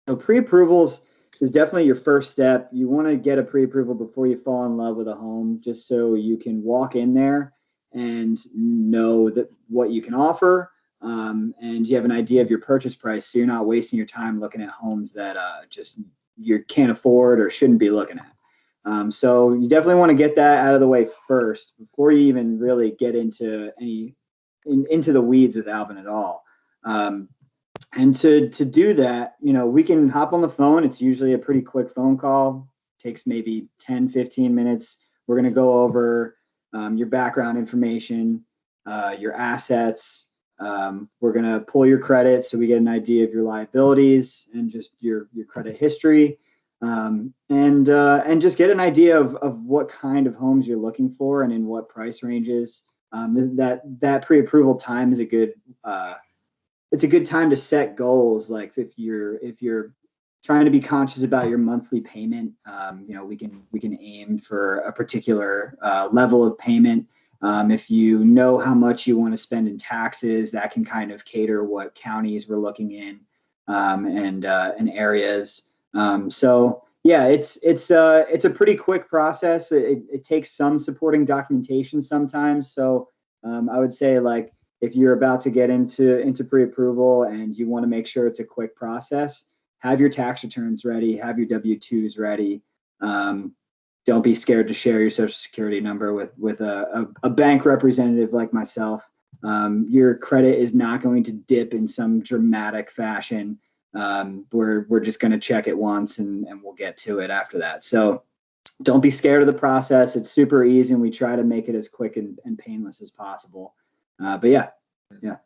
So pre-approvals is definitely your first step. You want to get a pre-approval before you fall in love with a home, just so you can walk in there and know that what you can offer, and you have an idea of your purchase price, so you're not wasting your time looking at homes that just you can't afford or shouldn't be looking at. So you definitely want to get that out of the way first before you even really get into the weeds with Alvin at all. Um, and to do that, we can hop on the phone. It's usually a pretty quick phone call. It takes maybe 10-15 minutes. We're going to go over your background information, your assets. We're going to pull your credit so we get an idea of your liabilities and just your credit history. And just get an idea of what kind of homes you're looking for and in what price ranges. That pre-approval time is it's a good time to set goals. Like if you're trying to be conscious about your monthly payment, we can aim for a particular level of payment. If you know how much you want to spend in taxes, that can kind of cater what counties we're looking in, and areas. So yeah, it's a pretty quick process. It takes some supporting documentation sometimes. So I would say, like, if you're about to get into pre-approval and you want to make sure it's a quick process, have your tax returns ready, have your W-2s ready. Um, don't be scared to share your social security number with a bank representative like myself. Your credit is not going to dip in some dramatic fashion. We're just going to check it once, and we'll get to it after that. So don't be scared of the process. It's super easy, and we try to make it as quick and painless as possible. But yeah, yeah.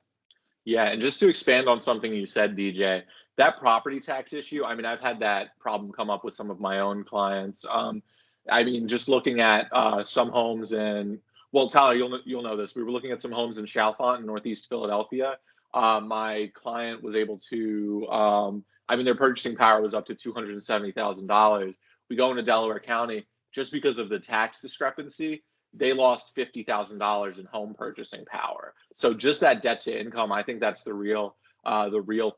Yeah, and just to expand on something you said, DJ, that property tax issue, I mean, I've had that problem come up with some of my own clients. I mean, just looking at some homes in, well, Tyler, you'll know this. We were looking at some homes in Chalfont in Northeast Philadelphia. My client was able to, I mean, their purchasing power was up to $270,000. We go into Delaware County just because of the tax discrepancy. They lost $50,000 in home purchasing power. So just that debt to income, I think that's the real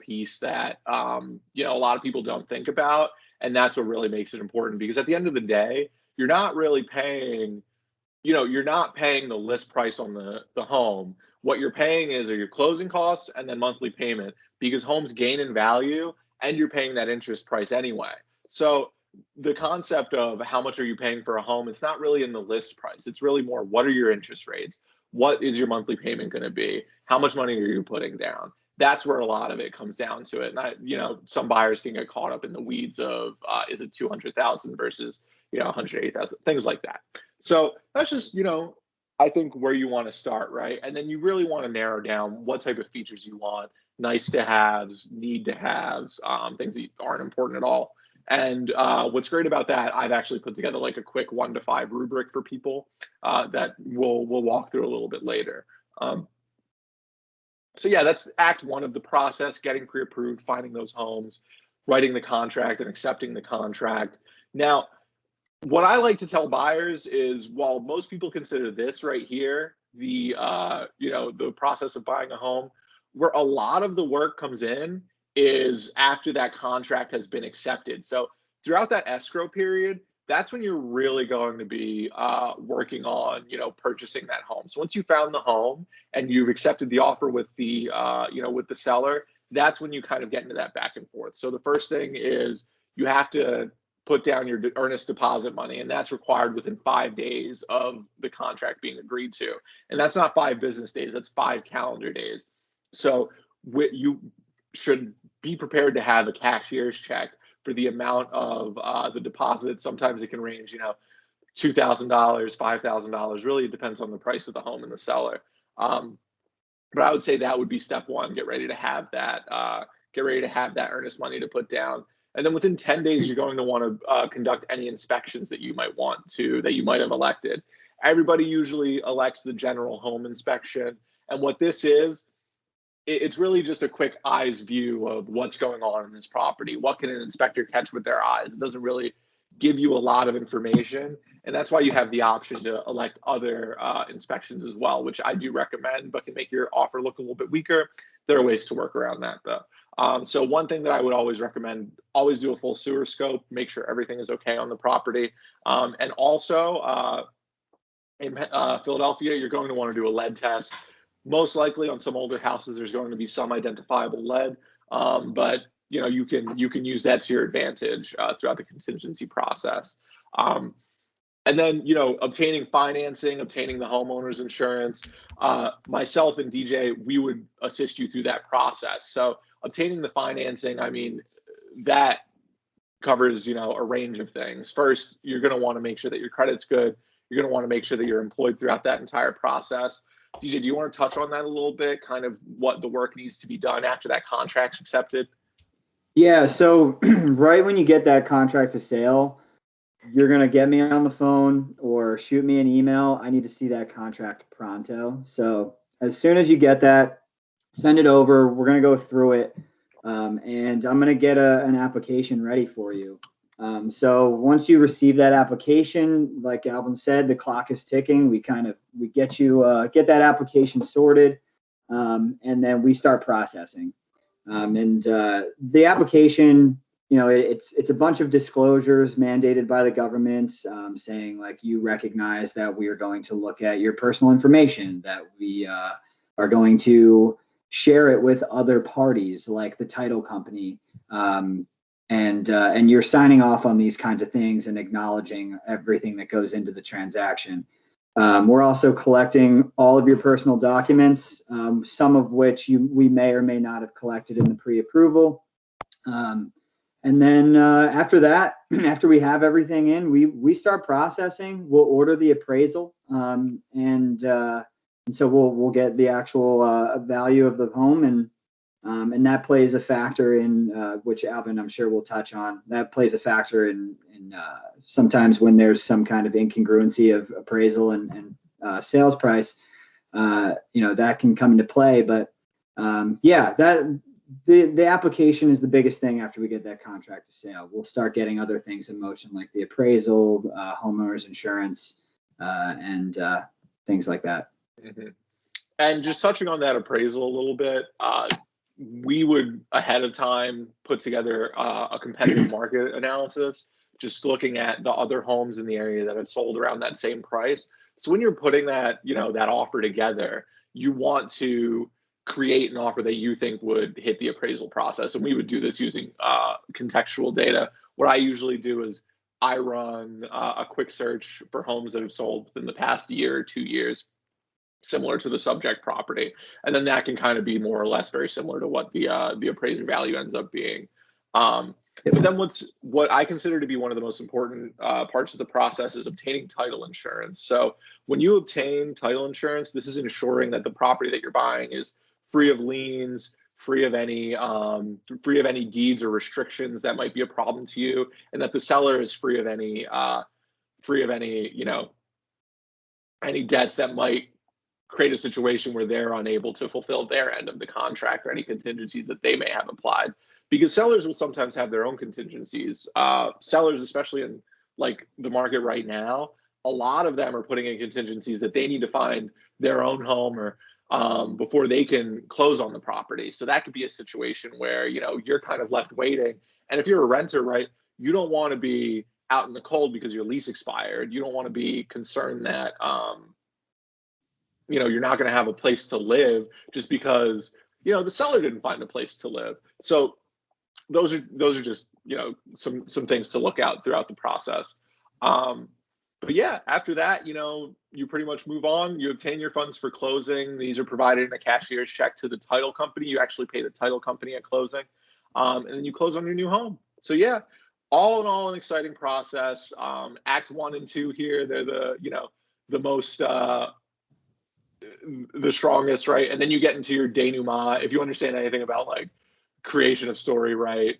piece that a lot of people don't think about, and that's what really makes it important. Because at the end of the day, you're not really paying, you're not paying the list price on the home. What you're paying are your closing costs and then monthly payment, because homes gain in value and you're paying that interest price anyway. So the concept of how much are you paying for a home, it's not really in the list price. It's really more, what are your interest rates? What is your monthly payment going to be? How much money are you putting down? That's where a lot of it comes down to it. And some buyers can get caught up in the weeds of is it 200,000 versus 180,000, things like that. So that's just I think where you want to start, right? And then you really want to narrow down what type of features you want, nice to haves, need to haves, things that aren't important at all. And what's great about that, I've actually put together like a quick 1 to 5 rubric for people that we'll walk through a little bit later. So yeah, that's act one of the process: getting pre-approved, finding those homes, writing the contract, and accepting the contract. Now, what I like to tell buyers is, while most people consider this right here the process of buying a home, where a lot of the work comes in is after that contract has been accepted. So throughout that escrow period, that's when you're really going to be working on purchasing that home. So once you found the home and you've accepted the offer with the with the seller, that's when you kind of get into that back and forth. So the first thing is you have to put down your earnest deposit money, and that's required within 5 days of the contract being agreed to. And that's not 5 business days, that's 5 calendar days. So you should be prepared to have a cashier's check for the amount of the deposit. Sometimes it can range, $2,000, $5,000. Really, it depends on the price of the home and the seller. But I would say that would be step one. Get ready to have that. Get ready to have that earnest money to put down. And then within 10 days, you're going to want to conduct any inspections that you might have elected. Everybody usually elects the general home inspection. And what this is, it's really just a quick eyes view of what's going on in this property. What can an inspector catch with their eyes? It doesn't really give you a lot of information. And that's why you have the option to elect other inspections as well, which I do recommend, but can make your offer look a little bit weaker. There are ways to work around that, though. So one thing that I would always recommend, always do a full sewer scope, make sure everything is okay on the property. And also in Philadelphia, you're going to want to do a lead test. Most likely on some older houses, there's going to be some identifiable lead, but you can use that to your advantage throughout the contingency process. And then, obtaining financing, obtaining the homeowner's insurance, myself and DJ, we would assist you through that process. So obtaining the financing, I mean, that covers, a range of things. First, you're going to want to make sure that your credit's good. You're going to want to make sure that you're employed throughout that entire process. DJ, do you want to touch on that a little bit, kind of what the work needs to be done after that contract's accepted? Yeah. So right when you get that contract to sale, you're going to get me on the phone or shoot me an email. I need to see that contract pronto. So as soon as you get that, send it over. We're going to go through it. And I'm going to get an application ready for you. So once you receive that application, like Alvin said, the clock is ticking. We get that application sorted. And then we start processing. The application, it's a bunch of disclosures mandated by the government, saying like you recognize that we are going to look at your personal information, that we are going to share it with other parties like the title company, and you're signing off on these kinds of things and acknowledging everything that goes into the transaction. We're also collecting all of your personal documents, some of which we may or may not have collected in the pre-approval. And then after that, after we have everything in, we start processing. We'll order the appraisal, and so we'll get the actual value of the home, and that plays a factor in which Alvin, I'm sure, will touch on. That plays a factor in sometimes when there's some kind of incongruency of appraisal and sales price, that can come into play. But the application is the biggest thing after we get that contract to sale. We'll start getting other things in motion like the appraisal, homeowners insurance, and things like that. Mm-hmm. And just touching on that appraisal a little bit, we would ahead of time put together a competitive market analysis, just looking at the other homes in the area that had sold around that same price. So when you're putting that, that offer together, you want to create an offer that you think would hit the appraisal process. And we would do this using contextual data. What I usually do is I run a quick search for homes that have sold within the past year or 2 years, similar to the subject property. And then that can kind of be more or less very similar to what the appraiser value ends up being. But then what I consider to be one of the most important parts of the process is obtaining title insurance. So when you obtain title insurance, this is ensuring that the property that you're buying is free of liens, free of any deeds or restrictions that might be a problem to you, and that the seller is free of any any debts that might create a situation where they're unable to fulfill their end of the contract or any contingencies that they may have applied. Because sellers will sometimes have their own contingencies. Sellers, especially in like the market right now, a lot of them are putting in contingencies that they need to find their own home or before they can close on the property. So that could be a situation where, you're kind of left waiting. And if you're a renter, right, you don't want to be out in the cold because your lease expired. You don't want to be concerned that, you're not going to have a place to live just because, the seller didn't find a place to live. So those are just, some things to look out throughout the process. But yeah, after that, you pretty much move on. You obtain your funds for closing. These are provided in a cashier's check to the title company. You actually pay the title company at closing, and then you close on your new home. So yeah, all in all, an exciting process. Act 1 and 2 here, they're the most the strongest, right? And then you get into your denouement. If you understand anything about like creation of story, right?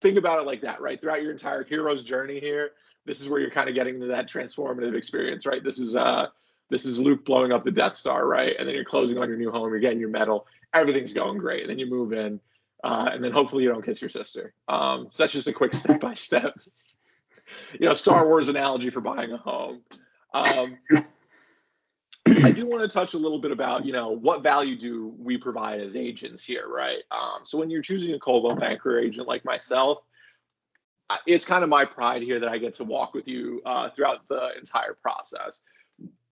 Think about it like that, right? Throughout your entire hero's journey here, this is where you're kind of getting to that transformative experience, right? This is Luke blowing up the Death Star, right? And then you're closing on your new home, you're getting your medal, everything's going great. And then you move in, and then hopefully you don't kiss your sister. So that's just a quick step-by-step, Star Wars analogy for buying a home. I do want to touch a little bit about, what value do we provide as agents here, right? So when you're choosing a Coldwell Banker agent like myself, it's kind of my pride here that I get to walk with you throughout the entire process.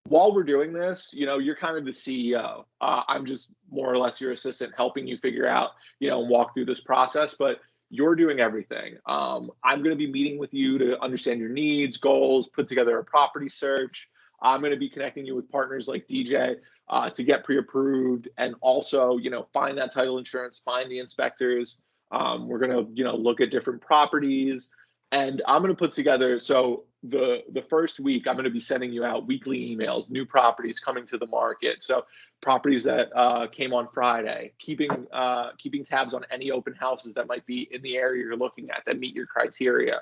While we're doing this, you're kind of the CEO. I'm just more or less your assistant, helping you figure out, and walk through this process. But you're doing everything. I'm going to be meeting with you to understand your needs, goals, put together a property search. I'm going to be connecting you with partners like DJ to get pre-approved, and also, find that title insurance, find the inspectors. We're going to, look at different properties, and I'm going to put together. So the first week, I'm going to be sending you out weekly emails, new properties coming to the market. So properties that came on Friday, keeping tabs on any open houses that might be in the area you're looking at that meet your criteria,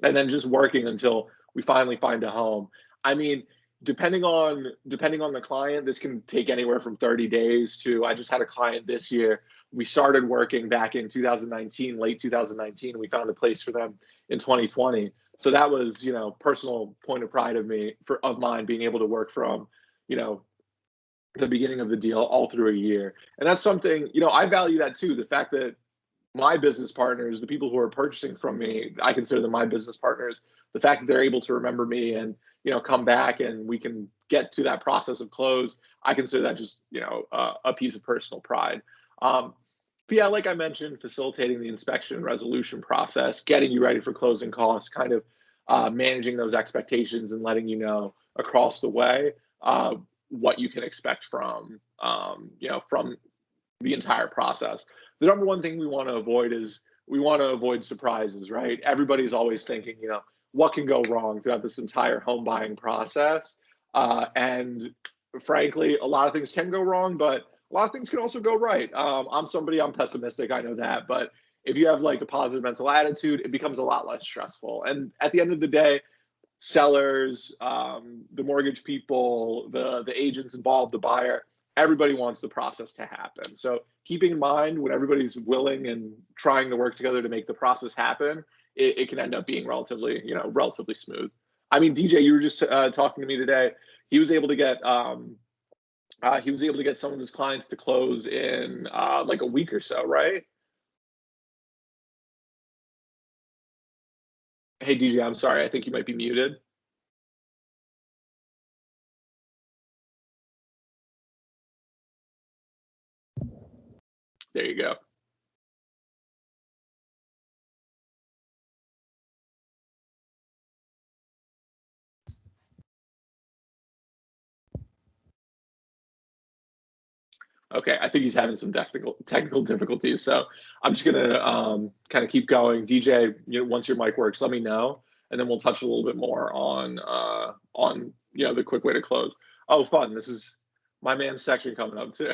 and then just working until we finally find a home. I mean, depending on the client, this can take anywhere from 30 days to, I just had a client this year. We started working back in 2019, late 2019. We found a place for them in 2020. So that was, personal point of pride of mine, being able to work from, the beginning of the deal all through a year. And that's something, I value that too. The fact that my business partners, the people who are purchasing from me, I consider them my business partners. The fact that they're able to remember me and, come back and we can get to that process of close, I consider that just, a piece of personal pride. But yeah, like I mentioned, facilitating the inspection and resolution process, getting you ready for closing costs, kind of managing those expectations and letting you know across the way what you can expect from, from the entire process. The number one thing we want to avoid is we want to avoid surprises, right? Everybody's always thinking, what can go wrong throughout this entire home buying process? And frankly, a lot of things can go wrong, but a lot of things can also go right. I'm pessimistic, I know that, but if you have like a positive mental attitude, it becomes a lot less stressful. And at the end of the day, sellers, the mortgage people, the agents involved, the buyer, everybody wants the process to happen. So keeping in mind, when everybody's willing and trying to work together to make the process happen, it can end up being relatively smooth. I mean, DJ, you were just talking to me today. He was able to get some of his clients to close in like a week or so, right? Hey, DJ, I'm sorry. I think you might be muted. There you go. Okay, I think he's having some technical difficulties, so I'm just gonna kind of keep going. DJ, once your mic works, let me know, and then we'll touch a little bit more on the quick way to close. Oh, fun! This is my man's section coming up too.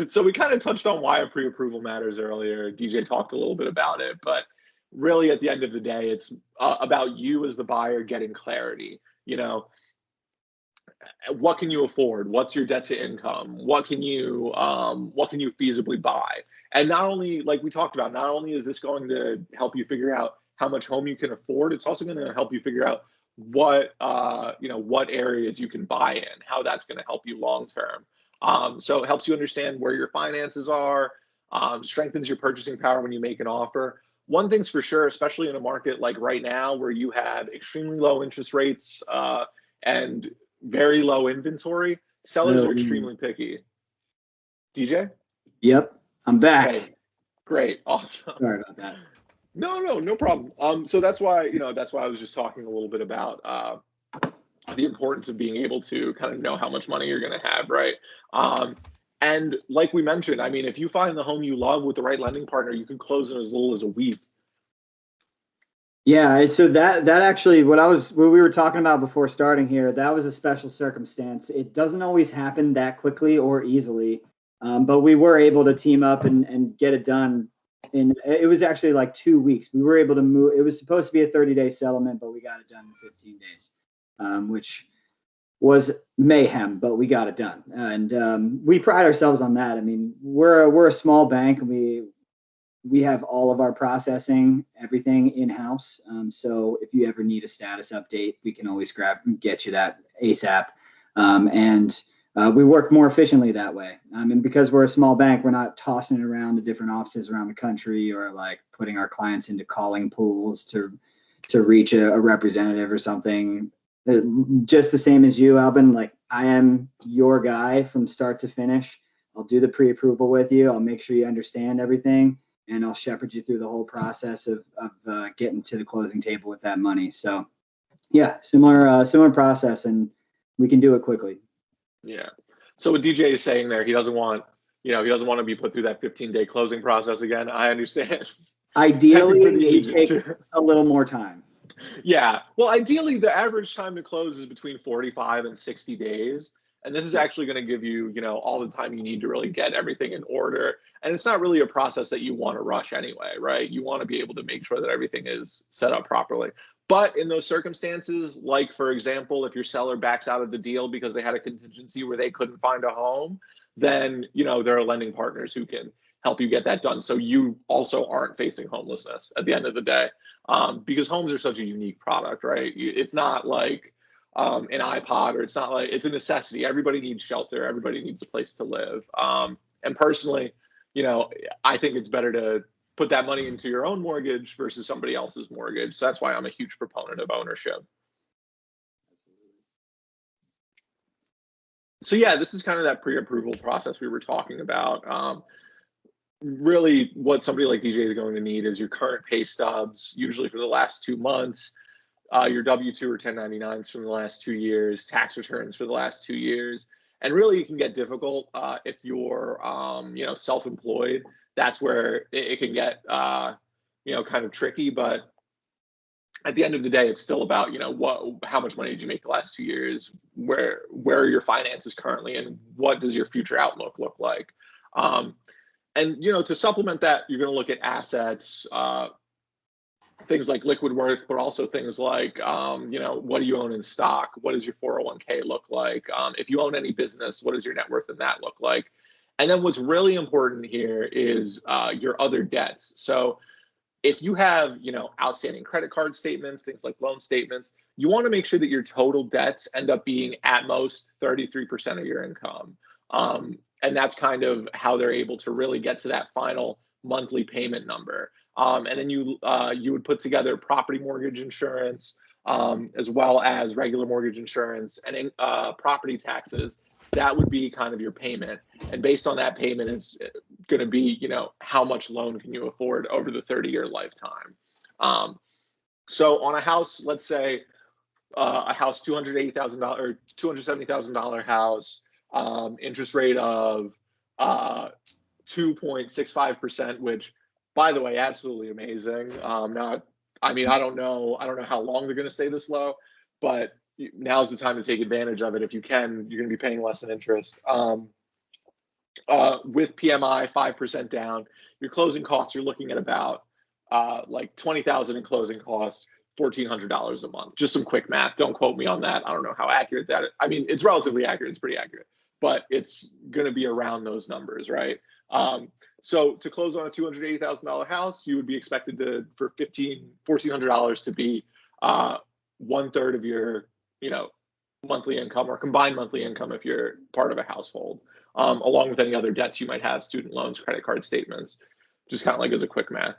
So we kind of touched on why a pre-approval matters earlier. DJ talked a little bit about it, but really at the end of the day, it's about you as the buyer getting clarity. What can you afford? What's your debt to income? What can you feasibly buy? And not only, like we talked about, not only is this going to help you figure out how much home you can afford, it's also going to help you figure out what what areas you can buy in, how that's going to help you long term. So it helps you understand where your finances are, strengthens your purchasing power when you make an offer. One thing's for sure, especially in a market like right now where you have extremely low interest rates and very low inventory, sellers are extremely picky. DJ? Yep, I'm back. Hey, great, awesome. Sorry about that. No problem. So that's why I was just talking a little bit about the importance of being able to kind of know how much money you're going to have, right? And like we mentioned, I mean, if you find the home you love with the right lending partner, you can close in as little as a week. Yeah, so that actually what we were talking about before starting here, that was a special circumstance. It doesn't always happen that quickly or easily, but we were able to team up and get it done. It was actually like 2 weeks. We were able to move. It was supposed to be a 30-day settlement, but we got it done in 15 days, which was mayhem, but we got it done. And we pride ourselves on that. I mean, we're a small bank, and we have all of our processing, everything in-house. So if you ever need a status update, we can always get you that ASAP. And we work more efficiently that way. And because we're a small bank, we're not tossing it around to different offices around the country or like putting our clients into calling pools to reach a representative or something. Just the same as you, Albin, like I am your guy from start to finish. I'll do the pre-approval with you. I'll make sure you understand everything, and I'll shepherd you through the whole process of getting to the closing table with that money. So yeah, similar process, and we can do it quickly. Yeah. So what DJ is saying there, he doesn't want to be put through that 15-day closing process again. I understand. Ideally, we take a little more time. Yeah. Well, ideally, the average time to close is between 45 and 60 days. And this is actually going to give you, all the time you need to really get everything in order. And it's not really a process that you want to rush anyway, right? You want to be able to make sure that everything is set up properly. But in those circumstances, like, for example, if your seller backs out of the deal because they had a contingency where they couldn't find a home, then, there are lending partners who can help you get that done. So you also aren't facing homelessness at the end of the day, because homes are such a unique product, right? It's not like an iPod, or it's not like it's a necessity. Everybody needs shelter. Everybody needs a place to live. And personally, I think it's better to put that money into your own mortgage versus somebody else's mortgage. So that's why I'm a huge proponent of ownership. So yeah, this is kind of that pre-approval process we were talking about. Really, what somebody like DJ is going to need is your current pay stubs, usually for the last 2 months, your W-2 or 1099s from the last 2 years, tax returns for the last 2 years. And really, it can get difficult if you're, self-employed. That's where it can get, kind of tricky. But at the end of the day, it's still about, how much money did you make the last 2 years? Where are your finances currently, and what does your future outlook look like? And, to supplement that, you're going to look at assets, things like liquid worth, but also things like, what do you own in stock? What does your 401k look like? If you own any business, what does your net worth in that look like? And then what's really important here is your other debts. So if you have, outstanding credit card statements, things like loan statements, you want to make sure that your total debts end up being at most 33% of your income. And that's kind of how they're able to really get to that final monthly payment number. And then you would put together property mortgage insurance, as well as regular mortgage insurance and property taxes. That would be kind of your payment. And based on that payment, it's going to be, how much loan can you afford over the 30-year lifetime. So on a house, let's say a house, $280,000 or $270,000 house, interest rate of 2.65%, which, by the way, absolutely amazing. I don't know how long they're going to stay this low, but now's the time to take advantage of it. If you can, you're going to be paying less in interest. With PMI 5% down, your closing costs, you're looking at about like $20,000 in closing costs, $1,400 a month. Just some quick math. Don't quote me on that. I don't know how accurate that is. I mean, it's relatively accurate. It's pretty accurate, but it's going to be around those numbers, right? So to close on a $280,000 house, you would be expected for $1,400 to be 1/3 of your, monthly income, or combined monthly income if you're part of a household, along with any other debts you might have, student loans, credit card statements, just kind of like as a quick math.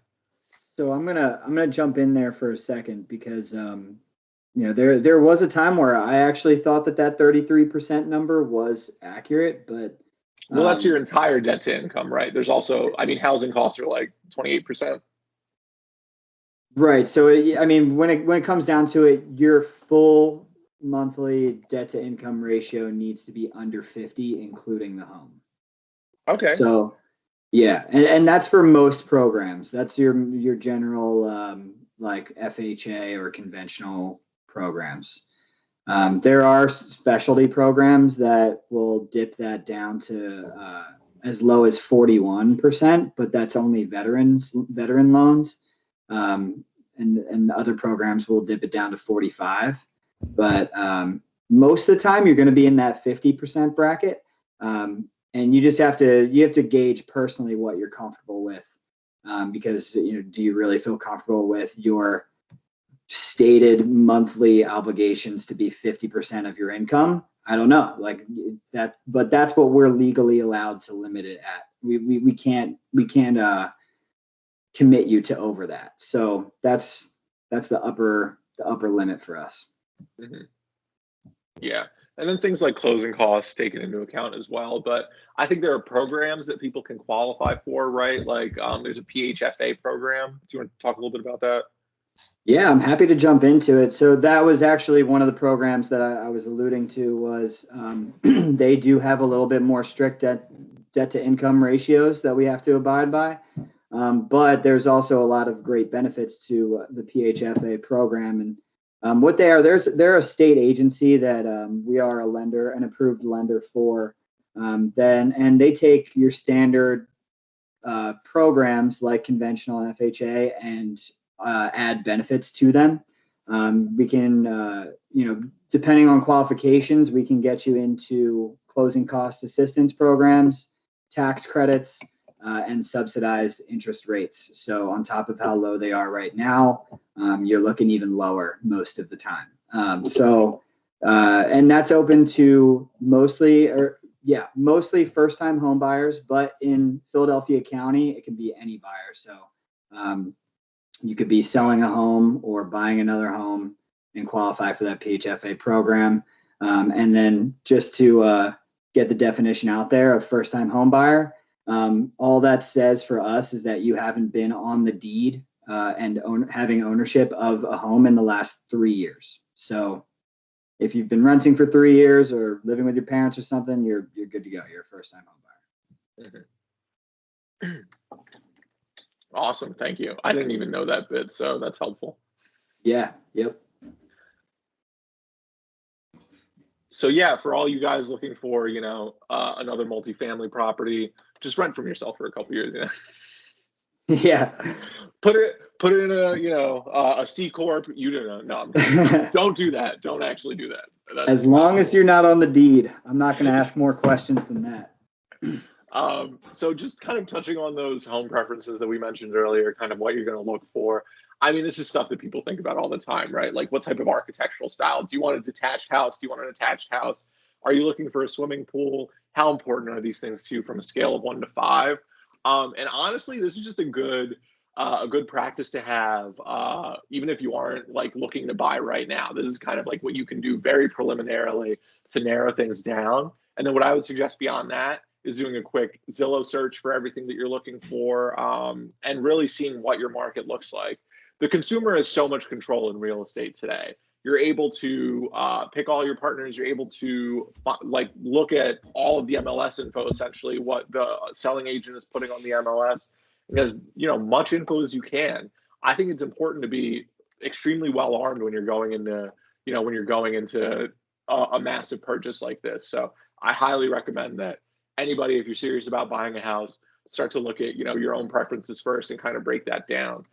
So I'm gonna jump in there for a second because there was a time where I actually thought that 33% number was accurate, but well, that's your entire debt to income, right? There's also, housing costs are like 28%. Right. So when it comes down to it, your full monthly debt to income ratio needs to be under 50, including the home. Okay. So yeah, and that's for most programs. That's your general like FHA or conventional programs. There are specialty programs that will dip that down to as low as 41%, but that's only veteran loans. And other programs will dip it down to 45. But most of the time, you're going to be in that 50% bracket. And you just have to gauge personally what you're comfortable with, because do you really feel comfortable with your stated monthly obligations to be 50% of your income, I don't know, like that, but that's what we're legally allowed to limit it at. We can't commit you to over that. So that's the upper limit for us. Mhm. Yeah. And then things like closing costs taken into account as well. But I think there are programs that people can qualify for, right? Like there's a PHFA program. Do you want to talk a little bit about that? Yeah, I'm happy to jump into it. So that was actually one of the programs that I was alluding to was they do have a little bit more strict debt to income ratios that we have to abide by. But there's also a lot of great benefits to the PHFA program. And what they are, they're a state agency that we are a lender, an approved lender for. And they take your standard programs like conventional FHA and add benefits to them. We can, depending on qualifications, we can get you into closing cost assistance programs, tax credits, and subsidized interest rates. So on top of how low they are right now, you're looking even lower most of the time. And that's open to mostly first-time home buyers, but in Philadelphia County, it can be any buyer. So you could be selling a home or buying another home and qualify for that PHFA program. And then just to get the definition out there of first-time home buyer, all that says for us is that you haven't been on the deed and having ownership of a home in the last 3 years. So if you've been renting for 3 years or living with your parents or something, you're good to go. You're a first-time home buyer. Mm-hmm. Awesome. Thank you. I didn't even know that bit, so that's helpful. Yeah. Yep. So yeah, for all you guys looking for, another multifamily property, just rent from yourself for a couple years. Yeah. Put it in a C corp. You don't know. No, don't do that. Don't actually do that. As long as you're not on the deed, I'm not going to ask more questions than that. So just kind of touching on those home preferences that we mentioned earlier, kind of what you're going to look for. I mean, this is stuff that people think about all the time, right? Like what type of architectural style? Do you want a detached house? Do you want an attached house? Are you looking for a swimming pool? How important are these things to you from a scale of 1 to 5? And honestly, this is just a good practice to have, even if you aren't like looking to buy right now. This is kind of like what you can do very preliminarily to narrow things down. And then what I would suggest beyond that is doing a quick Zillow search for everything that you're looking for, and really seeing what your market looks like. The consumer has so much control in real estate today. You're able to pick all your partners. You're able to look at all of the MLS info, essentially what the selling agent is putting on the MLS, as much info as you can. I think it's important to be extremely well armed when you're going into a massive purchase like this. So I highly recommend that anybody, if you're serious about buying a house, start to look at your own preferences first and kind of break that down.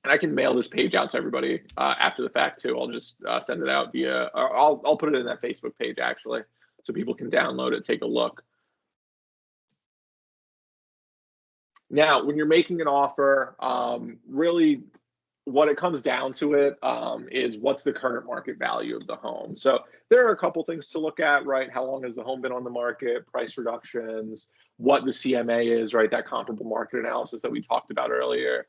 And I can mail this page out to everybody after the fact too. I'll just send it out via, or I'll put it in that Facebook page actually, so people can download it, take a look. Now, when you're making an offer, really what it comes down to is what's the current market value of the home. So there are a couple things to look at, right? How long has the home been on the market, price reductions, what the CMA is, right? That comparable market analysis that we talked about earlier.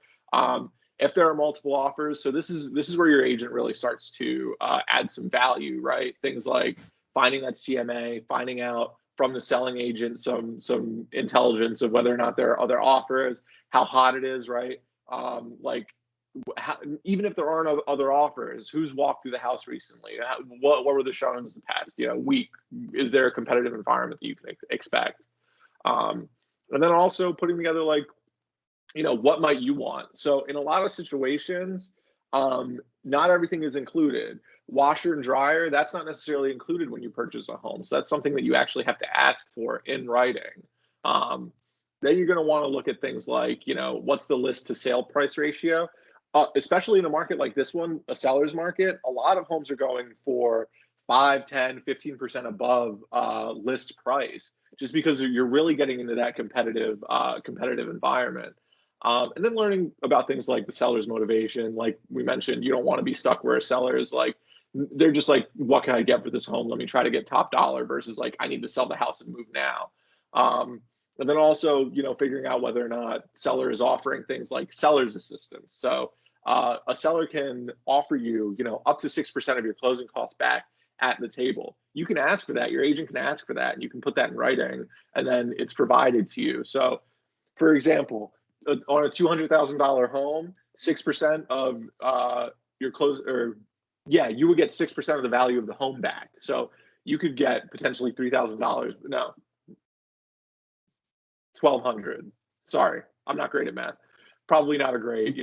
If there are multiple offers, so this is where your agent really starts to add some value, right? Things like finding that CMA, finding out from the selling agent some intelligence of whether or not there are other offers, how hot it is, right? Even if there aren't other offers, who's walked through the house recently? What were the showings the past week? Is there a competitive environment that you can expect? And then also putting together what might you want? So in a lot of situations, not everything is included. Washer and dryer, that's not necessarily included when you purchase a home. So that's something that you actually have to ask for in writing. Then you're going to want to look at things like, what's the list to sale price ratio? Especially in a market like this one, a seller's market, a lot of homes are going for 5, 10, 15% above list price, just because you're really getting into that competitive environment. And then learning about things like the seller's motivation. Like we mentioned, you don't want to be stuck where a seller is like, they're just like, what can I get for this home? Let me try to get top dollar versus like, I need to sell the house and move now. And then also, figuring out whether or not seller is offering things like seller's assistance. So a seller can offer you, up to 6% of your closing costs back at the table. You can ask for that. Your agent can ask for that, and you can put that in writing, and then it's provided to you. So, for example, on a $200,000 home, 6% of your close, or yeah, you would get 6% of the value of the home back. So you could get potentially $3,000. No, 1,200. Sorry, I'm not great at math. Probably not a great,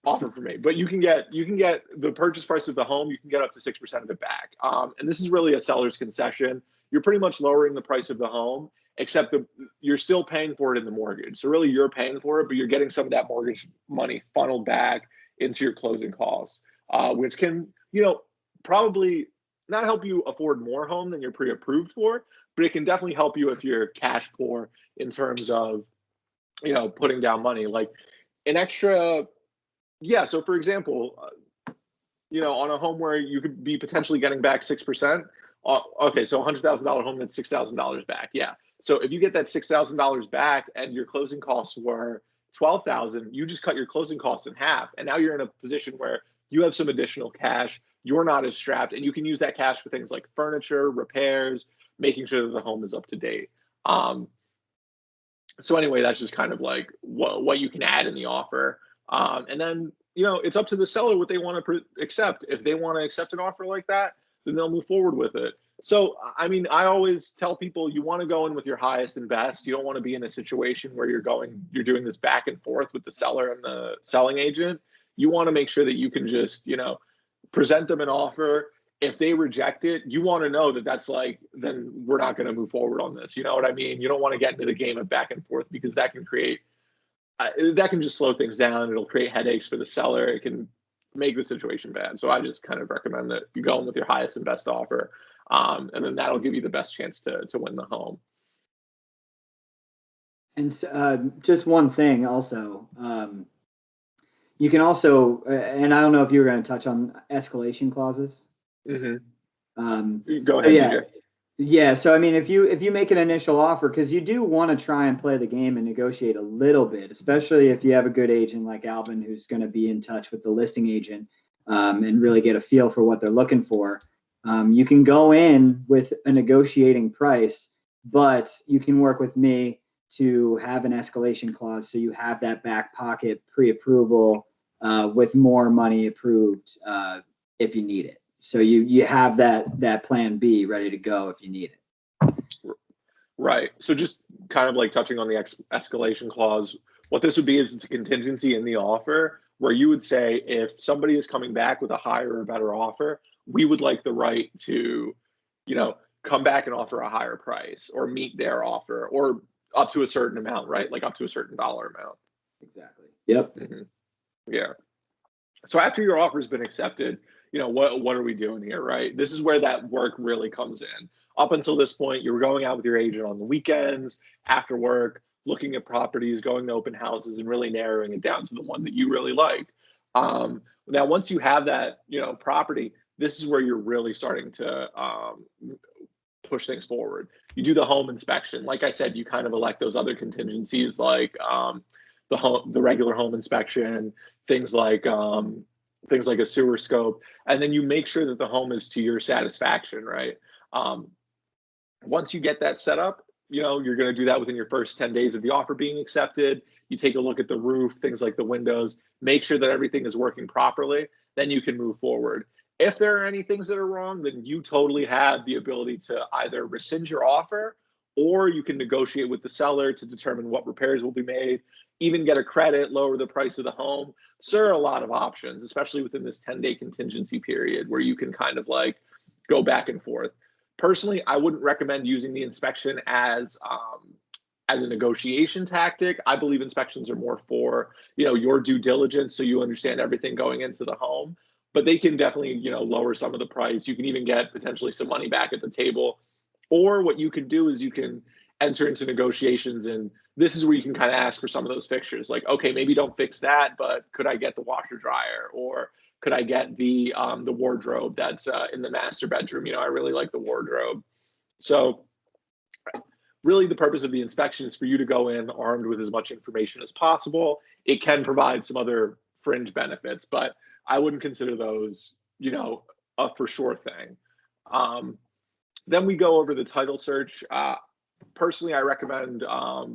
offer for me. But you can get the purchase price of the home. You can get up to 6% of it back. And this is really a seller's concession. You're pretty much lowering the price of the home, except you're still paying for it in the mortgage. So really, you're paying for it, but you're getting some of that mortgage money funneled back into your closing costs, which can, probably not help you afford more home than you're pre-approved for, but it can definitely help you if you're cash poor in terms of, putting down money. Like an extra, yeah. So for example, on a home where you could be potentially getting back 6%. Okay, so $100,000 home, that's $6,000 back. Yeah. So if you get that $6,000 back and your closing costs were 12,000, you just cut your closing costs in half, and now you're in a position where you have some additional cash. You're not as strapped, and you can use that cash for things like furniture, repairs, making sure that the home is up to date. So anyway, that's just kind of like what you can add in the offer. And then, it's up to the seller what they want to accept. If they want to accept an offer like that, then they'll move forward with it. So, I mean, I always tell people you want to go in with your highest and best. You don't want to be in a situation where you're doing this back and forth with the seller and the selling agent. You want to make sure that you can just, present them an offer. If they reject it, you want to know that that's like, then we're not going to move forward on this. You know what I mean? You don't want to get into the game of back and forth, because that can just slow things down. It'll create headaches for the seller. It can make the situation bad. So I just kind of recommend that you go in with your highest and best offer. And then that'll give you the best chance to win the home. And just one thing also, you can also, and I don't know if you were going to touch on escalation clauses. Mm-hmm. Go ahead, yeah. DJ. Yeah. So, I mean, if you make an initial offer, because you do want to try and play the game and negotiate a little bit, especially if you have a good agent like Alvin, who's going to be in touch with the listing agent and really get a feel for what they're looking for. You can go in with a negotiating price, but you can work with me to have an escalation clause, so you have that back pocket pre-approval with more money approved if you need it. So you have that plan B ready to go if you need it. Right. So just kind of like touching on the escalation clause, what this would be is it's a contingency in the offer where you would say, if somebody is coming back with a higher or better offer, we would like the right to, come back and offer a higher price or meet their offer, or up to a certain amount, right? Like up to a certain dollar amount. Exactly. Yep. Mm-hmm. Yeah. So after your offer has been accepted, what are we doing here, right? This is where that work really comes in. Up until this point, you were going out with your agent on the weekends, after work, looking at properties, going to open houses, and really narrowing it down to the one that you really like. Now, once you have that, property, this is where you're really starting to push things forward. You do the home inspection. Like I said, you kind of elect those other contingencies, like the regular home inspection, things like a sewer scope, and then you make sure that the home is to your satisfaction, right? Once you get that set up, you're going to do that within your first 10 days of the offer being accepted. You take a look at the roof, things like the windows, make sure that everything is working properly. Then you can move forward. If there are any things that are wrong, then you totally have the ability to either rescind your offer, or you can negotiate with the seller to determine what repairs will be made, even get a credit, lower the price of the home. So there are a lot of options, especially within this 10-day contingency period, where you can kind of like go back and forth. Personally, I wouldn't recommend using the inspection as a negotiation tactic. I believe inspections are more for, your due diligence, so you understand everything going into the home. But they can definitely, lower some of the price. You can even get potentially some money back at the table. Or what you can do is you can enter into negotiations, and this is where you can kind of ask for some of those fixtures. Like, okay, maybe don't fix that, but could I get the washer dryer? Or could I get the wardrobe that's in the master bedroom? I really like the wardrobe. So really the purpose of the inspection is for you to go in armed with as much information as possible. It can provide some other fringe benefits, but I wouldn't consider those, a for sure thing. Then we go over the title search. Personally, I recommend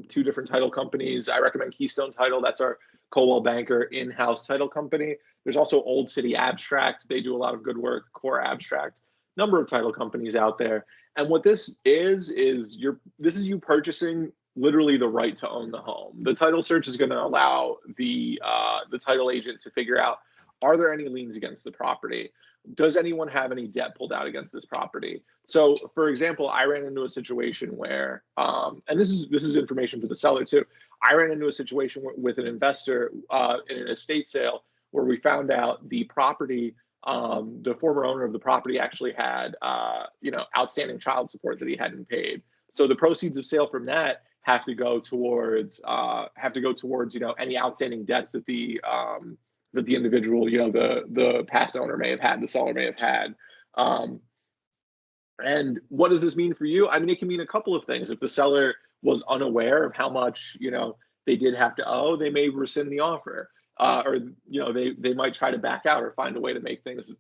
two different title companies. I recommend Keystone Title. That's our Coldwell Banker in-house title company. There's also Old City Abstract. They do a lot of good work. Core Abstract. Number of title companies out there. And what this is you purchasing literally the right to own the home. The title search is going to allow the title agent to figure out, are there any liens against the property? Does anyone have any debt pulled out against this property? So, for example, I ran into a situation where, and this is information for the seller too. I ran into a situation with an investor in an estate sale where we found out the property, the former owner of the property actually had, outstanding child support that he hadn't paid. So the proceeds of sale from that have to go towards, any outstanding debts that the individual, the past owner may have had, the seller may have had. And what does this mean for you? I mean, it can mean a couple of things. If the seller was unaware of how much, they did have to owe, they may rescind the offer. Or, they might try to back out or find a way to make things,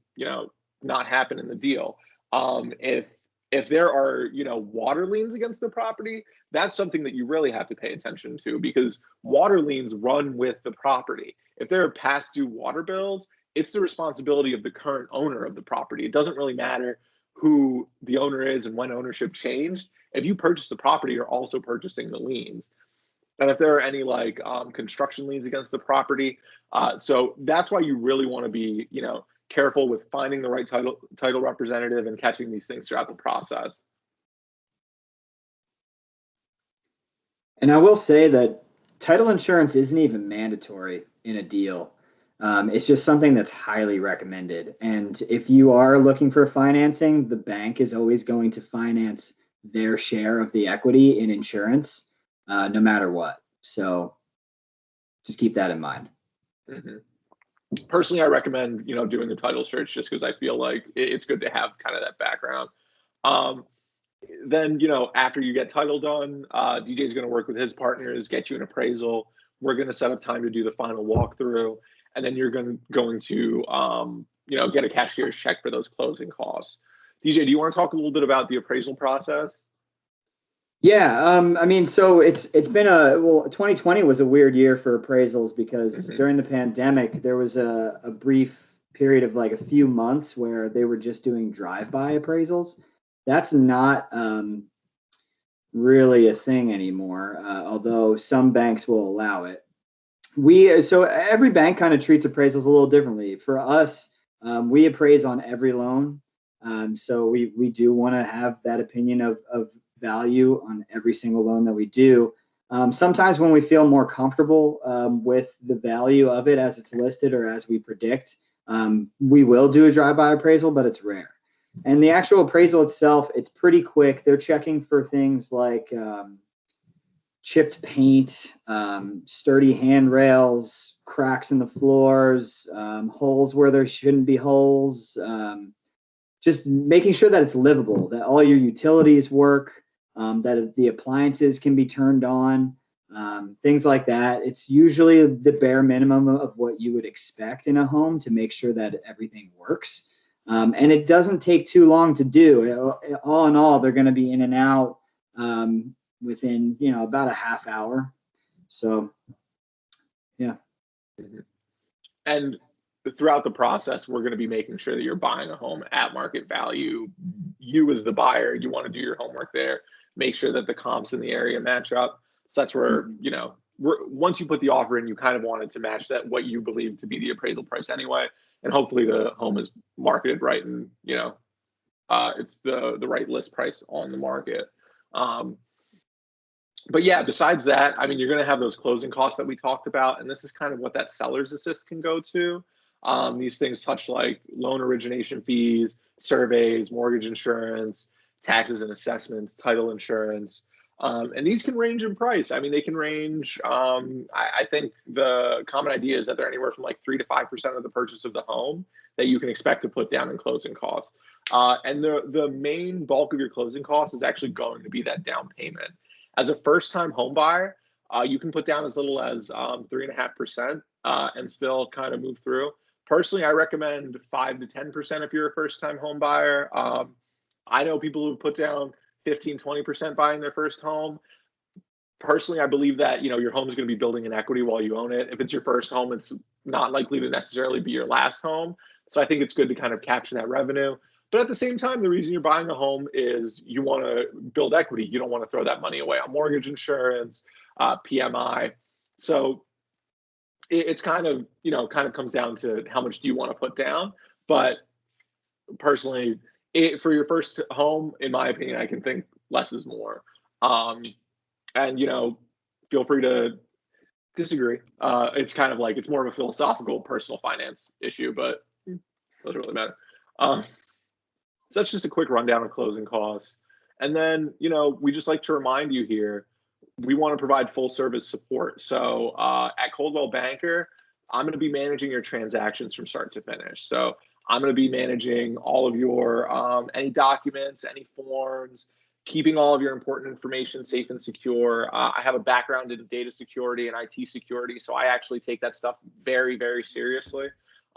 not happen in the deal. If there are, water liens against the property, that's something that you really have to pay attention to, because water liens run with the property. If there are past due water bills, it's the responsibility of the current owner of the property. It doesn't really matter who the owner is and when ownership changed. If you purchase the property, you're also purchasing the liens. And if there are any construction liens against the property, so that's why you really want to be, careful with finding the right title representative and catching these things throughout the process. And I will say that title insurance isn't even mandatory in a deal. It's just something that's highly recommended. And if you are looking for financing, the bank is always going to finance their share of the equity in insurance, no matter what. So just keep that in mind. Mm-hmm. Personally, I recommend, doing the title search just because I feel like it's good to have kind of that background. Then, after you get title done, DJ is going to work with his partners, get you an appraisal. We're going to set up time to do the final walkthrough. And then you're going to get a cashier's check for those closing costs. DJ, do you want to talk a little bit about the appraisal process? Yeah, so it's been 2020 was a weird year for appraisals because during the pandemic, there was a brief period of like a few months where they were just doing drive-by appraisals. That's not really a thing anymore, although some banks will allow it. So every bank kind of treats appraisals a little differently. For us, we appraise on every loan. So we do want to have that opinion of value on every single loan that we do. Sometimes when we feel more comfortable with the value of it as it's listed or as we predict, we will do a drive-by appraisal, but it's rare. And the actual appraisal itself, it's pretty quick. They're checking for things like chipped paint, sturdy handrails, cracks in the floors, holes where there shouldn't be holes, just making sure that it's livable, that all your utilities work, that the appliances can be turned on, things like that. It's usually the bare minimum of what you would expect in a home to make sure that everything works. And it doesn't take too long to do. All in all, they're going to be in and out within, about a half hour. So, yeah. And throughout the process, we're going to be making sure that you're buying a home at market value. You as the buyer, you want to do your homework there, make sure that the comps in the area match up. So that's where, once you put the offer in, you kind of want it to match that, what you believe to be the appraisal price anyway. And hopefully the home is marketed right and, it's the right list price on the market. But yeah, besides that, I mean, you're going to have those closing costs that we talked about. And this is kind of what that seller's assist can go to. These things touch like loan origination fees, surveys, mortgage insurance, taxes and assessments, title insurance. And these can range in price. I mean, they can range. I think the common idea is that they're anywhere from like 3 to 5% of the purchase of the home that you can expect to put down in closing costs. And the main bulk of your closing costs is actually going to be that down payment. As a first-time home buyer, you can put down as little as 3.5% and still kind of move through. Personally, I recommend 5 to 10% if you're a first-time home buyer. I know people who've put down 15, 20% buying their first home. Personally, I believe that, your home is going to be building an equity while you own it. If it's your first home, it's not likely to necessarily be your last home. So I think it's good to kind of capture that revenue. But at the same time, the reason you're buying a home is you want to build equity. You don't want to throw that money away on mortgage insurance, PMI. So it's kind of, comes down to how much do you want to put down. But personally, for your first home, in my opinion, I can think less is more. And, feel free to disagree. It's kind of like, it's more of a philosophical personal finance issue, but it doesn't really matter. So that's just a quick rundown of closing costs. And then, we just like to remind you here, we want to provide full service support. So at Coldwell Banker, I'm going to be managing your transactions from start to finish. So I'm going to be managing all of your any documents, any forms, keeping all of your important information safe and secure. I have a background in data security and IT security, so I actually take that stuff very, very seriously.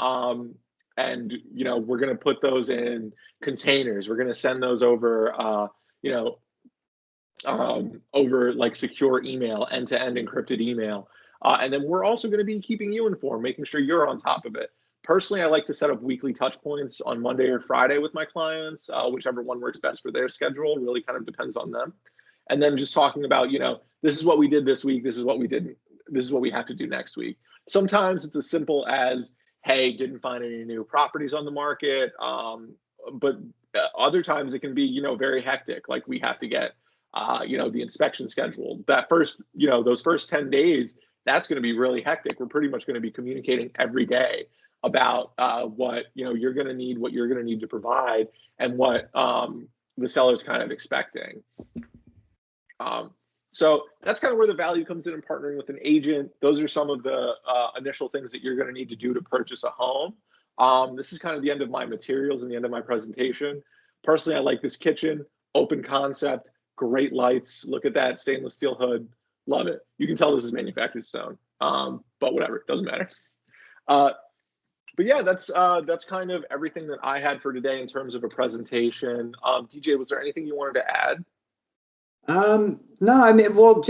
And we're going to put those in containers. We're going to send those over, over like secure email, end-to-end encrypted email. And then we're also going to be keeping you informed, making sure you're on top of it. Personally, I like to set up weekly touch points on Monday or Friday with my clients, whichever one works best for their schedule. Really kind of depends on them. And then just talking about, this is what we did this week. This is what we did. This is what we have to do next week. Sometimes it's as simple as, hey, didn't find any new properties on the market. But other times it can be, very hectic. Like we have to get, the inspection scheduled. That first, those first 10 days, that's going to be really hectic. We're pretty much going to be communicating every day about what you're going to need, what you're going to need to provide, and what the seller's kind of expecting. So that's kind of where the value comes in partnering with an agent. Those are some of the initial things that you're going to need to do to purchase a home. This is kind of the end of my materials and the end of my presentation. Personally, I like this kitchen, open concept, great lights. Look at that stainless steel hood. Love it. You can tell this is manufactured stone, but whatever, doesn't matter. But yeah, that's kind of everything that I had for today in terms of a presentation. DJ, was there anything you wanted to add? No, I mean, well,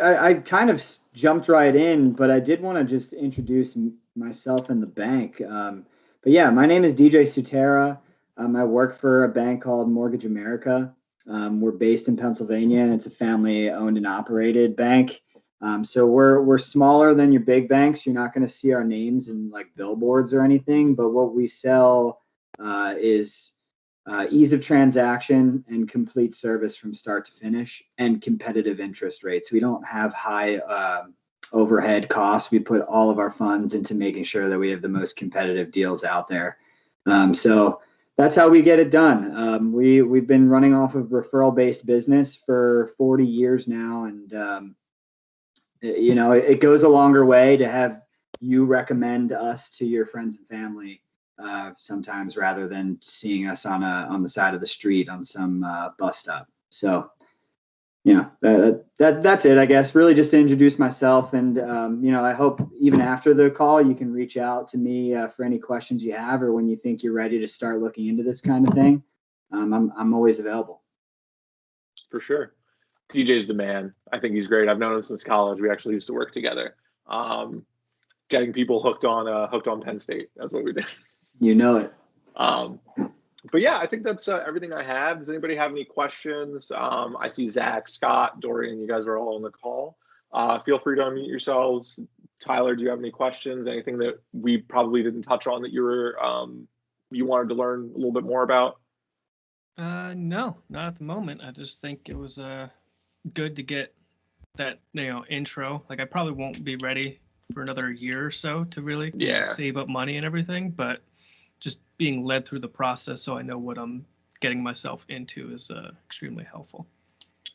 I kind of jumped right in, but I did want to just introduce myself and the bank. But yeah, my name is DJ Sutera. I work for a bank called Mortgage America. We're based in Pennsylvania, and it's a family-owned and operated bank. So we're smaller than your big banks. You're not going to see our names in like billboards or anything, but what we sell is ease of transaction and complete service from start to finish and competitive interest rates. We don't have high overhead costs. We put all of our funds into making sure that we have the most competitive deals out there. So that's how we get it done. We've been running off of referral-based business for 40 years now, and it goes a longer way to have you recommend us to your friends and family sometimes rather than seeing us on the side of the street on some bus stop. So, that's it, I guess. Really just to introduce myself, and I hope even after the call you can reach out to me for any questions you have, or when you think you're ready to start looking into this kind of thing. I'm always available. For sure. DJ's the man. I think he's great. I've known him since college. We actually used to work together. Getting people hooked on Penn State. That's what we did. You know it. But yeah, I think that's everything I have. Does anybody have any questions? I see Zach, Scott, Dorian, you guys are all on the call. Feel free to unmute yourselves. Tyler, do you have any questions? Anything that we probably didn't touch on that you wanted to learn a little bit more about? No, not at the moment. I just think it was good to get that intro. Like I probably won't be ready for another year or so to really save up money and everything, but just being led through the process so I know what I'm getting myself into is extremely helpful.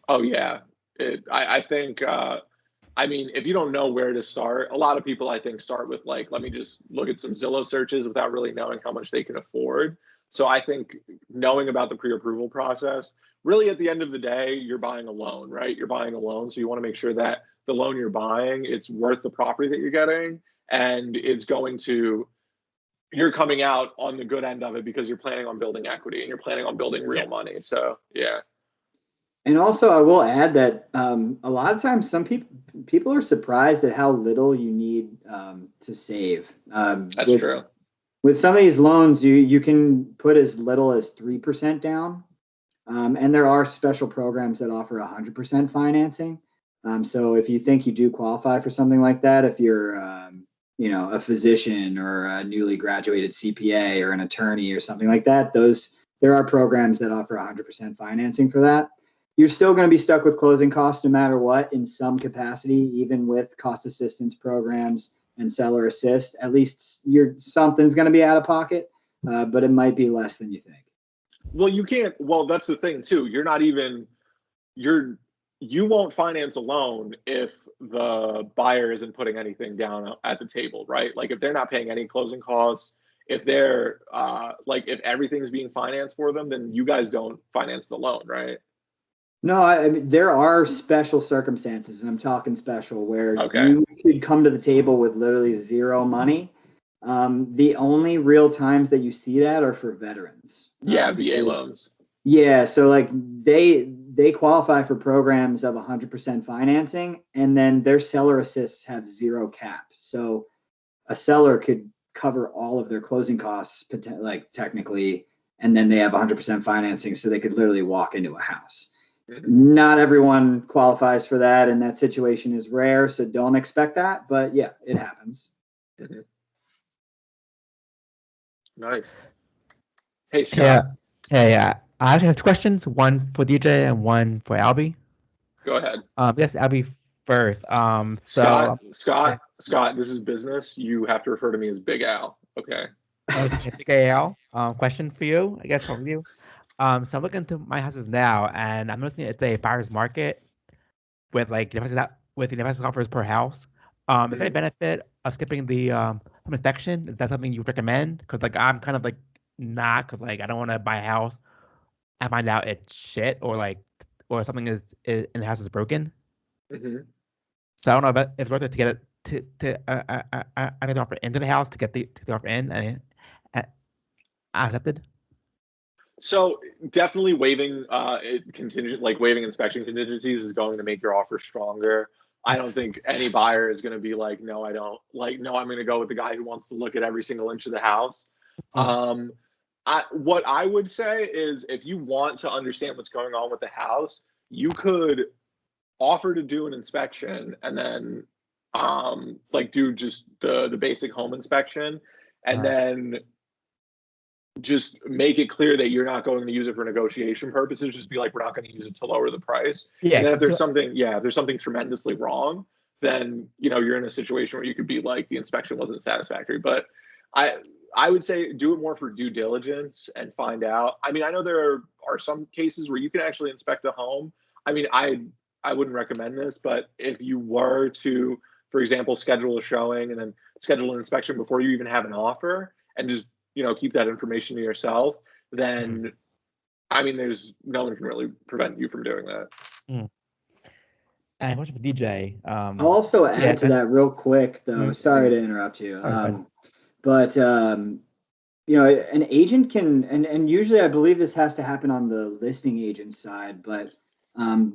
Oh yeah, I think, I mean, if you don't know where to start, a lot of people, I think, start with like, let me just look at some Zillow searches without really knowing how much they can afford. So I think knowing about the pre-approval process, really at the end of the day, you're buying a loan, right? You're buying a loan. So you want to make sure that the loan you're buying, it's worth the property that you're getting, and it's going to, you're coming out on the good end of it because you're planning on building equity and you're planning on building real money. So yeah. And also, I will add that a lot of times, some people are surprised at how little you need to save. That's true. With some of these loans, you can put as little as 3% down, and there are special programs that offer 100% financing. So if you think you do qualify for something like that, if you're a physician or a newly graduated CPA or an attorney or something like that, there are programs that offer 100% financing for that. You're still going to be stuck with closing costs no matter what in some capacity, even with cost assistance programs and seller assist. At least something's going to be out of pocket, but it might be less than you think. Well, you can't. Well, that's the thing too. You won't finance a loan if the buyer isn't putting anything down at the table, right? Like if they're not paying any closing costs, if they're if everything's being financed for them, then you guys don't finance the loan, right? No, I mean, there are special circumstances, and I'm talking special, where you could come to the table with literally zero money. The only real times that you see that are for veterans. Yeah, VA loans. Yeah, so like they qualify for programs of 100% financing, and then their seller assists have zero cap. So a seller could cover all of their closing costs, technically, and then they have 100% financing, so they could literally walk into a house. Not everyone qualifies for that, and that situation is rare, so don't expect that. But yeah, it happens. Nice. Hey, Scott. Yeah. I have 2 questions, one for DJ and one for Albie. Go ahead. Yes, Albie first. Scott, this is business. You have to refer to me as Big Al. Okay. Okay, Big Al. Question for you, I guess, from you. So I'm looking into my houses now, and I'm noticing it's a buyer's market with the investment offers per house. Is there any benefit of skipping the home inspection? Is that something you recommend? Because I'm kind of not, because I don't want to buy a house and find out it's shit or something is in the house is broken. Mm-hmm. So I don't know if it's worth it to get it to get the offer into the house to get the offer in and accepted. So definitely waiving waiving inspection contingencies is going to make your offer stronger. I don't think any buyer is going to be like, no, I don't no, I'm going to go with the guy who wants to look at every single inch of the house. What I would say is if you want to understand what's going on with the house, you could offer to do an inspection and then do just the basic home inspection and then just make it clear that you're not going to use it for negotiation purposes. Just be like, we're not going to use it to lower the price. Yeah. And then if there's something tremendously wrong, then you're in a situation where you could be like the inspection wasn't satisfactory. But I would say do it more for due diligence and find out. I mean, I know there are some cases where you can actually inspect a home. I mean, I wouldn't recommend this, but if you were to, for example, schedule a showing and then schedule an inspection before you even have an offer and just keep that information to yourself, then I mean, there's no one can really prevent you from doing that. And what's with DJ? I'll also add to that real quick, though. Sorry to interrupt you. But an agent can, and usually I believe this has to happen on the listing agent side, but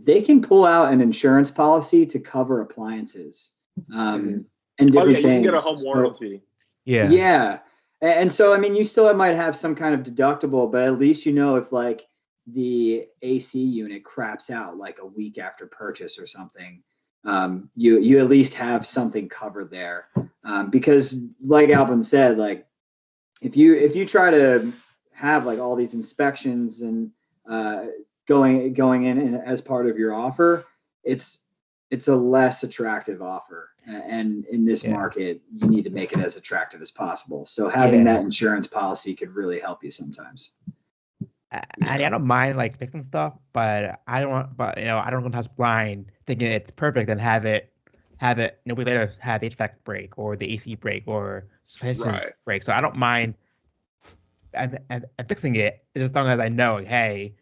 they can pull out an insurance policy to cover appliances and different things. You can get a home warranty. Yeah. And so, I mean, you still might have some kind of deductible, but at least if the AC unit craps out like a week after purchase or something, you at least have something covered there. Because like Alvin said, if you try to have all these inspections and going in as part of your offer, it's a less attractive offer. And in this market, you need to make it as attractive as possible. So having that insurance policy could really help you sometimes. And I don't mind like fixing stuff, but I don't want, but I don't go to the house blind thinking it's perfect and have it we later have the HVAC break or the AC break or suspensions Right. break. So I don't mind and fixing it as long as I know, hey,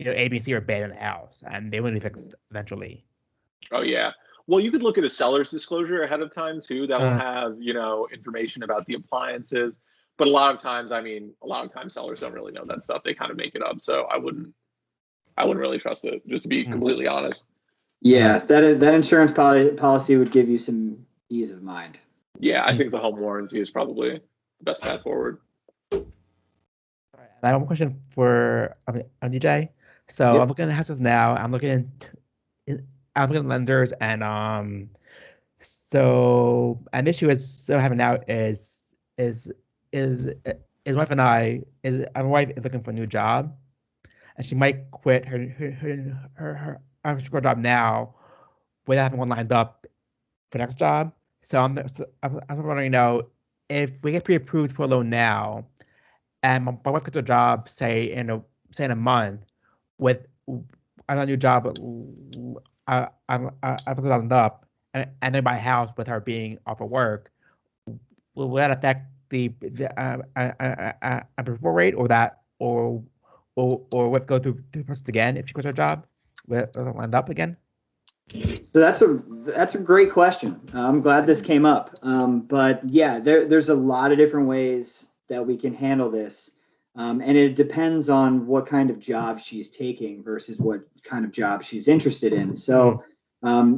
A, B, and C are bad in the house and they will be fixed eventually. Oh yeah. Well, you could look at a seller's disclosure ahead of time too. That will Uh, have, information about the appliances. But a lot of times, sellers don't really know that stuff. They kind of make it up. So I wouldn't really trust it, just to be Mm. completely honest. Yeah, that insurance policy would give you some ease of mind. Yeah, I think the home warranty is probably the best path forward. I have one question for DJ. So Yep. I'm looking at houses now. I'm looking at lenders, and so an issue is so having now is is is wife and I is my wife is looking for a new job, and she might quit her school job now without having one lined up for the next job. So I'm wondering, if we get pre-approved for a loan now, and my wife gets a job, say in a month, with another new job, I put it up, and then buy a house with her being off of work. Will that affect the approval rate, or that, what go through the process again if she quits her job? Will it land up again? So that's a great question. I'm glad this came up. But yeah, there's a lot of different ways that we can handle this. And it depends on what kind of job she's taking versus what kind of job she's interested in. So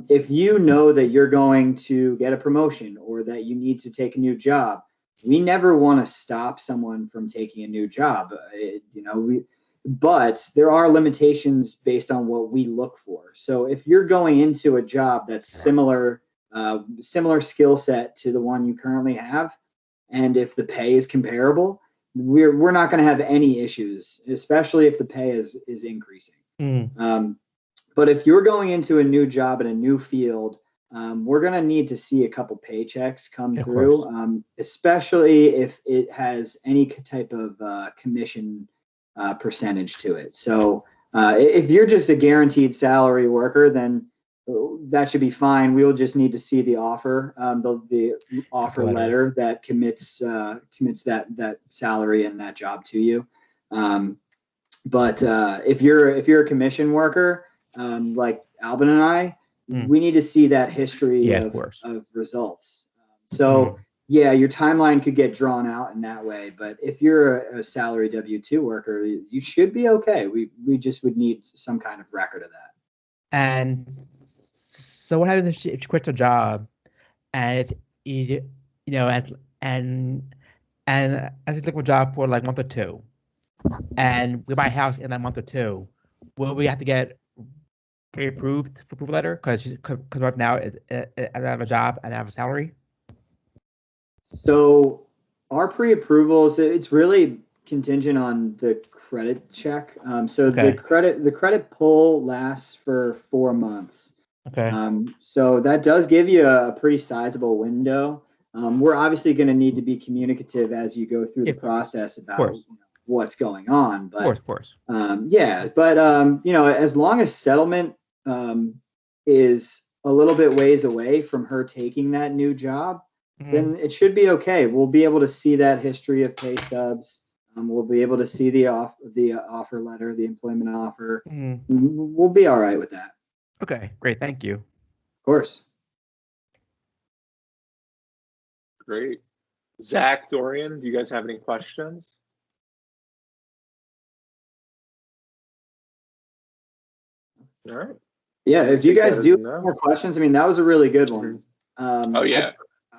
if you know that you're going to get a promotion or that you need to take a new job, we never want to stop someone from taking a new job. But there are limitations based on what we look for. So if you're going into a job that's similar skill set to the one you currently have, and if the pay is comparable, we're not going to have any issues, especially if the pay is increasing. But if you're going into a new job in a new field, we're going to need to see a couple paychecks come through, especially if it has any type of commission percentage to it. So if you're just a guaranteed salary worker, then that should be fine. We'll just need to see the offer, the offer letter that commits that salary and that job to you. But if you're a commission worker, like Albin and I, we need to see that history of results. Yeah, your timeline could get drawn out in that way, but if you're a salary W-2 worker, you should be okay. We just would need some kind of record of that. And so what happens if she quits her job and you know and as you look for a job for like a month or two, and we buy a house in that month or two, will we have to get pre-approved for approval letter because right now I have a job and I have a salary? So our pre-approvals, it's really contingent on the credit check. The credit pull lasts for 4 months. Okay. So that does give you a pretty sizable window. We're obviously going to need to be communicative as you go through the process about what's going on. But of course. As long as settlement is a little bit ways away from her taking that new job, then it should be okay. We'll be able to see that history of pay stubs. We'll be able to see the offer letter, the employment offer. We'll be all right with that. Okay, great. Thank you. Of course. Great. Zach, Dorian, do you guys have any questions? All right. Yeah, if you guys do have more questions, that was a really good one.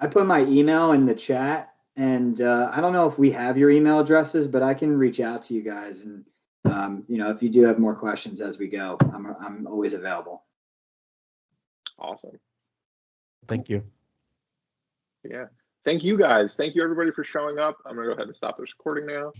I put my email in the chat, and I don't know if we have your email addresses, but I can reach out to you guys, and if you do have more questions as we go, I'm always available. Awesome. Thank you. Yeah. Thank you guys. Thank you everybody for showing up. I'm gonna go ahead and stop this recording now.